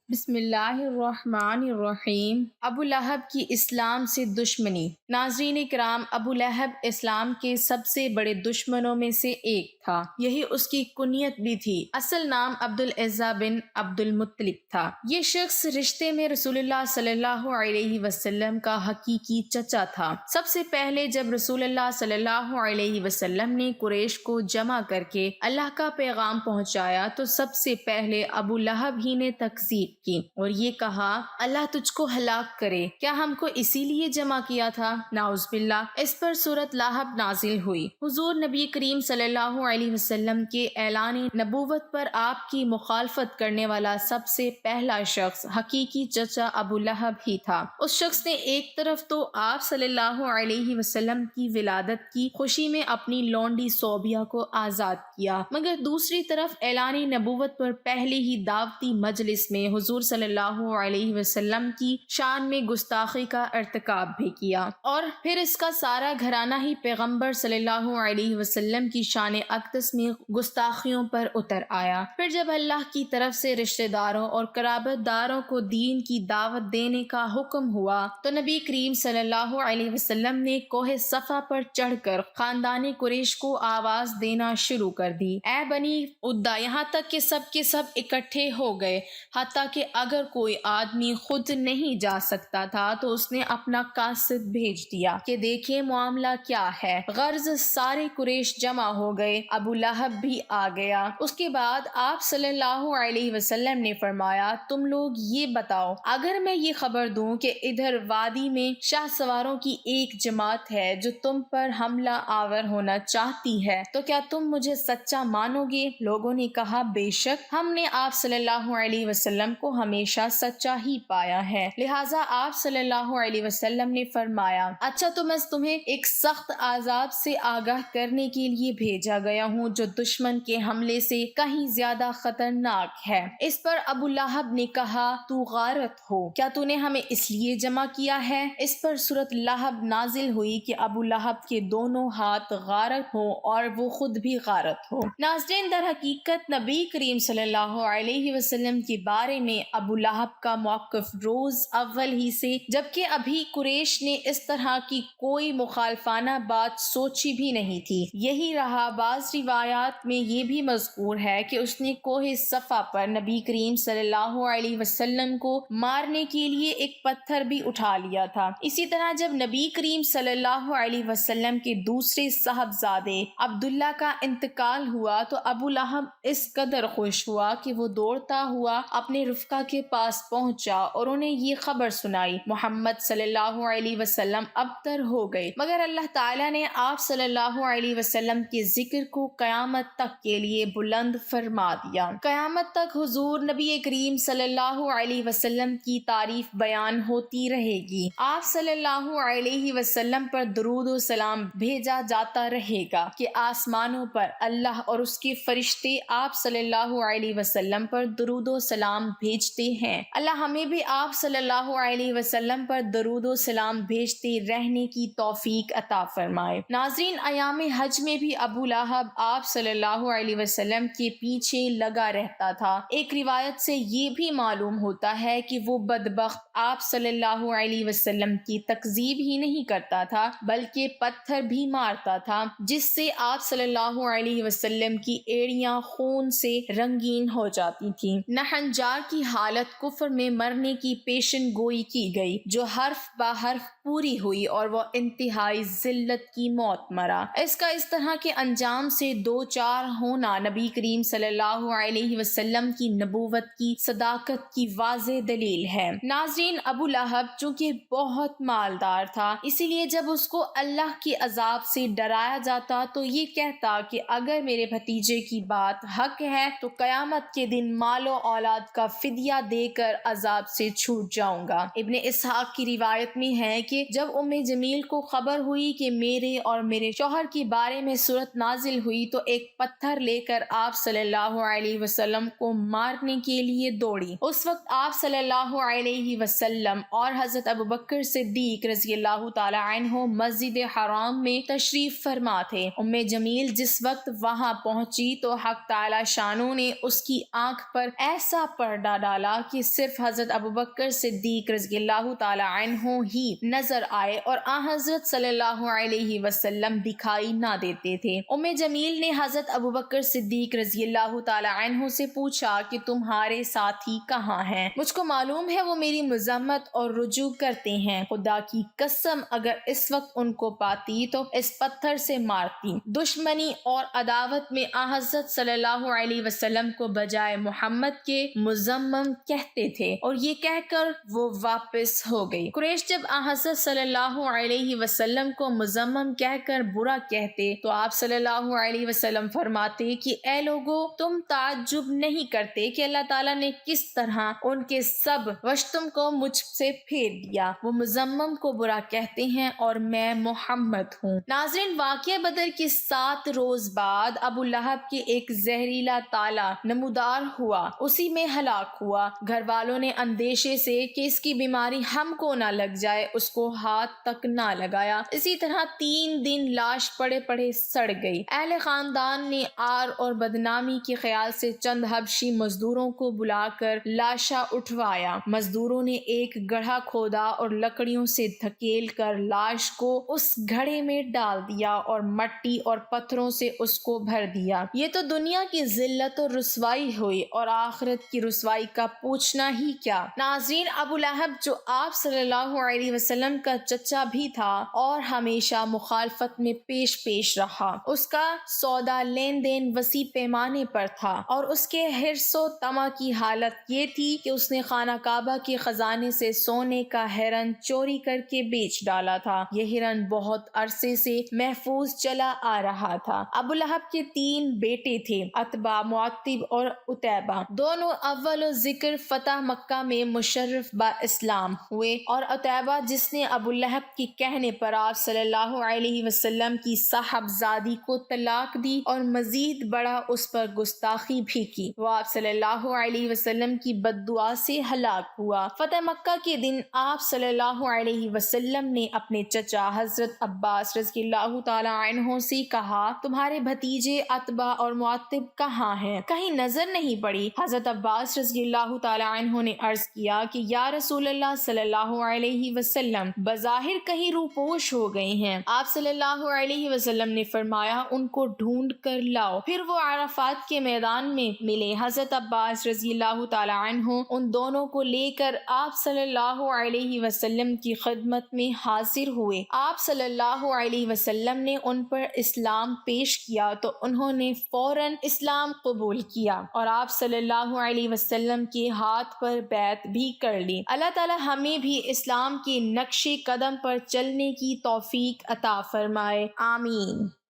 بسم اللہ الرحمن الرحیم۔ ابو لہب کی اسلام سے دشمنی۔ ناظرین کرام، ابو لہب اسلام کے سب سے بڑے دشمنوں میں سے ایک تھا، یہی اس کی کنیت بھی تھی۔ اصل نام عبد العزیٰ بن عبد المطلب تھا۔ یہ شخص رشتے میں رسول اللہ صلی اللہ علیہ وسلم کا حقیقی چچا تھا۔ سب سے پہلے جب رسول اللہ صلی اللہ علیہ وسلم نے قریش کو جمع کر کے اللہ کا پیغام پہنچایا تو سب سے پہلے ابو لہب ہی نے تکذیب کی اور یہ کہا، اللہ تجھ کو ہلاک کرے، کیا ہم کو اسی لیے جمع کیا تھا؟ نعوذ باللہ۔ اس پر سورۃ لہب نازل ہوئی۔ حضور نبی کریم صلی اللہ علیہ وسلم کے اعلان نبوت پر آپ کی مخالفت کرنے والا سب سے پہلا شخص حقیقی چچا ابو لہب ہی تھا۔ اس شخص نے ایک طرف تو آپ صلی اللہ علیہ وسلم کی ولادت کی خوشی میں اپنی لونڈی صوبیہ کو آزاد کیا، مگر دوسری طرف اعلان نبوت پر پہلے ہی دعوتی مجلس میں حضور صلی اللہ علیہ وسلم کی شان میں گستاخی کا ارتکاب بھی کیا، اور پھر اس کا سارا گھرانہ ہی پیغمبر صلی اللہ علیہ وسلم کی شان اقدس میں گستاخیوں پر اتر آیا۔ پھر جب اللہ کی طرف سے رشتہ داروں اور قرابت داروں کو دین کی دعوت دینے کا حکم ہوا تو نبی کریم صلی اللہ علیہ وسلم نے کوہ صفا پر چڑھ کر خاندان قریش کو آواز دینا شروع کر دی، اے بنی عدہ، یہاں تک کہ سب کے سب اکٹھے ہو گئے، حتیٰ کہ اگر کوئی آدمی خود نہیں جا سکتا تھا تو اس نے اپنا قاصد بھیج دیا کہ دیکھیں معاملہ کیا ہے۔ غرض سارے قریش جمع ہو گئے، ابو لہب بھی آ گیا۔ اس کے بعد آپ صلی اللہ علیہ وسلم نے فرمایا، تم لوگ یہ بتاؤ، اگر میں یہ خبر دوں کہ ادھر وادی میں شاہ سواروں کی ایک جماعت ہے جو تم پر حملہ آور ہونا چاہتی ہے تو کیا تم مجھے سچا مانو گے؟ لوگوں نے کہا، بے شک ہم نے آپ صلی اللہ علیہ وسلم کو ہمیشہ سچا ہی پایا ہے۔ لہٰذا آپ صلی اللہ علیہ وسلم نے فرمایا، اچھا تو میں تمہیں ایک سخت عذاب سے آگاہ کرنے کے لیے بھیجا گیا ہوں جو دشمن کے حملے سے کہیں زیادہ خطرناک ہے۔ اس پر ابو لہب نے کہا، تو غارت ہو، کیا تو نے ہمیں اس لیے جمع کیا ہے؟ اس پر سورۃ لہب نازل ہوئی کہ ابو لہب کے دونوں ہاتھ غارت ہوں اور وہ خود بھی غارت ہو۔ ناظرین، در حقیقت نبی کریم صلی اللہ علیہ وسلم کے بارے میں ابو لہب کا موقف روز اول ہی سے، جبکہ ابھی قریش نے اس طرح کی کوئی مخالفانہ بات سوچی بھی نہیں تھی، یہی رہا۔ بعض روایات میں یہ بھی مذکور ہے کہ اس نے کوہ صفا پر نبی کریم صلی اللہ علیہ وسلم کو مارنے کے لیے ایک پتھر بھی اٹھا لیا تھا۔ اسی طرح جب نبی کریم صلی اللہ علیہ وسلم کے دوسرے صاحبزادے عبداللہ کا انتقال ہوا تو ابو لہب اس قدر خوش ہوا کہ وہ دوڑتا ہوا اپنے رفقا کے پاس پہنچا اور انہیں یہ خبر سنائی، محمد صلی اللہ علیہ وسلم ابتر ہو گئے، مگر اللہ تعالیٰ نے آپ صلی اللہ علیہ وسلم کے ذکر کو قیامت تک کے لیے بلند فرما دیا۔ قیامت تک حضور نبی کریم صلی اللہ علیہ وسلم کی تعریف بیان ہوتی رہے گی، آپ صلی اللہ علیہ وسلم پر درود و سلام بھیجا جاتا رہے گا کہ آسمانوں پر اللہ اور اس کے فرشتے آپ صلی اللہ علیہ وسلم پر درود و سلام بھیجتے ہیں۔ اللہ ہمیں بھی آپ صلی اللہ علیہ وسلم پر درود و سلام بھیجتے رہنے کی توفیق عطا فرمائے۔ ناظرین، ایام حج میں بھی ابو لہب آپ صلی اللہ علیہ وسلم کے پیچھے لگا رہتا تھا۔ ایک روایت سے یہ بھی معلوم ہوتا ہے کہ وہ بدبخت آپ صلی اللہ علیہ وسلم کی تکذیب ہی نہیں کرتا تھا بلکہ پتھر بھی مارتا تھا، جس سے آپ صلی اللہ علیہ وسلم کی ایڑیاں خون سے رنگین ہو جاتی تھیں۔ نہنجار کی حالت کفر میں مرنے کی پیشن گوئی کی گئی، جو حرف بہ حرف پوری ہوئی اور وہ انتہائی ذلت کی موت مرا۔ اس کا اس طرح کے انجام سے دو چار ہونا نبی کریم صلی اللہ علیہ وسلم کی نبوت کی صداقت کی واضح دلیل ہے۔ ناظرین، ابو لہب چونکہ بہت مالدار تھا، اسی لیے جب اس کو اللہ کے عذاب سے ڈرایا جاتا تو یہ کہتا کہ اگر میرے بھتیجے کی بات حق ہے تو قیامت کے دن مال و اولاد کا فدیہ دے کر عذاب سے چھوٹ جاؤں گا۔ ابن اسحاق کی روایت میں ہے کہ جب ام جمیل کو خبر ہوئی کہ میرے اور میرے شوہر کے بارے میں سورت نازل ہوئی تو ایک پتھر لے کر آپ صلی اللہ علیہ وسلم کو مارنے کے لیے دوڑی۔ اس وقت آپ صلی اللہ علیہ وسلم اور حضرت ابوبکر صدیق رضی اللہ تعالی عنہ مسجد حرام میں تشریف فرما تھے۔ ام جمیل جس وقت وہاں پہنچی تو حق تعالی شانوں نے اس کی آنکھ پر ایسا پردہ ڈالا کہ صرف حضرت ابوبکر صدیق رضی اللہ تعالی عنہ ہی نظر آئے اور حضرت صلی اللہ علیہ وسلم دکھائی نہ دیتے تھے۔ جمیل نے حضرت ابوبکر صدیق رضی اللہ تعالی عنہ سے پوچھا کہ تمہارے ساتھی کہاں ہیں؟ مجھ کو معلوم ہے وہ میری مذمت اور رجوع کرتے ہیں، خدا کی قسم اگر اس وقت ان کو پاتی تو اس پتھر سے مارتی۔ دشمنی اور عداوت میں حضرت صلی اللہ علیہ وسلم کو بجائے محمد کے مذمم کہتے تھے، اور یہ کہہ کر وہ واپس ہو گئی۔ قریش جب حضرت صلی اللہ علیہ وسلم کو مذمم کہہ کر برا کہتے تو آپ صلی اللہ علیہ وسلم فرماتے کہ اے لوگو، تم تعجب نہیں کرتے کہ اللہ تعالیٰ نے کس طرح ان کے سب وشتم کو مجھ سے پھیر دیا؟ وہ مذمم کو برا کہتے ہیں اور میں محمد ہوں۔ ناظرین، واقعہ بدر کے 7 روز بعد ابو لہب کے ایک زہریلا تالا نمودار ہوا، اسی میں ہلاک ہوا۔ گھر والوں نے اندیشے سے کہ اس کی بیماری ہم کو نہ لگ جائے اس کو ہاتھ تک نہ لگایا۔ اسی طرح 3 دن لاش پڑے پڑے سڑ گئی۔ اہل خاندان نے آر اور بدنامی کے خیال سے چند حبشی مزدوروں کو بلا کر لاشا اٹھوایا۔ مزدوروں نے ایک گڑھا کھودا اور لکڑیوں سے دھکیل کر لاش کو اس گڑھے میں ڈال دیا اور مٹی اور پتھروں سے اس کو بھر دیا۔ یہ تو دنیا کی ذلت و رسوائی ہوئی، اور آخرت کی رسوائی کا پوچھنا ہی کیا۔ ناظرین، ابو لہب جو آپ صلی اللہ علیہ وسلم کا چچا بھی تھا اور ہمیشہ مخالفت میں پیش رہا، اس کا سودا لین دین وسیع پیمانے پر تھا، اور اس کے حرص و طمع کی حالت یہ تھی کہ اس نے خانہ کعبہ کے خزانے سے سونے کا ہرن چوری کر کے بیچ ڈالا تھا۔ یہ ہرن بہت عرصے سے محفوظ چلا آ رہا تھا۔ ابو لہب کے 3 بیٹے تھے، عتبہ، معتب اور عتیبہ۔ دونوں اول ذکر فتح مکہ میں مشرف با اسلام ہوئے، اور عتیبہ جس نے ابو لہب کے کہنے پر آپ صلی اللہ علیہ وسلم کی صاحبزادی کو طلاق دی اور مزید بڑا اس پر گستاخی بھی کی، وہ آپ صلی اللہ علیہ وسلم کی بد دعا سے ہلاک ہوا۔ فتح مکہ کے دن آپ صلی اللہ علیہ وسلم نے اپنے چچا حضرت عباس رضی اللہ تعالی عنہ سے کہا، تمہارے بھتیجے عتبہ اور معتب کہاں ہیں؟ کہیں نظر نہیں پڑی؟ حضرت عباس رضی اللہ تعالی عنہ نے عرض کیا کہ یا رسول اللہ صلی اللہ علیہ وسلم، بظاہر کہیں روپوش ہو گئے ہیں۔ آپ صلی اللہ علیہ وسلم نے فرمایا، ان کو ڈھونڈ کر لاؤ۔ پھر وہ عرفات کے میدان میں ملے۔ حضرت عباس رضی اللہ تعالی عنہ ان دونوں کو لے کر آپ صلی اللہ علیہ وسلم کی خدمت میں حاضر ہوئے۔ آپ صلی اللہ علیہ وسلم نے ان پر اسلام پیش کیا تو انہوں نے فوراً اسلام قبول کیا، اور آپ صلی اللہ علیہ وسلم کے ہاتھ پر بیعت بھی کر لی۔ اللہ تعالی ہمیں بھی اسلام کے نقش قدم پر چلنے کی توفیق عطا فرمائے، آمین۔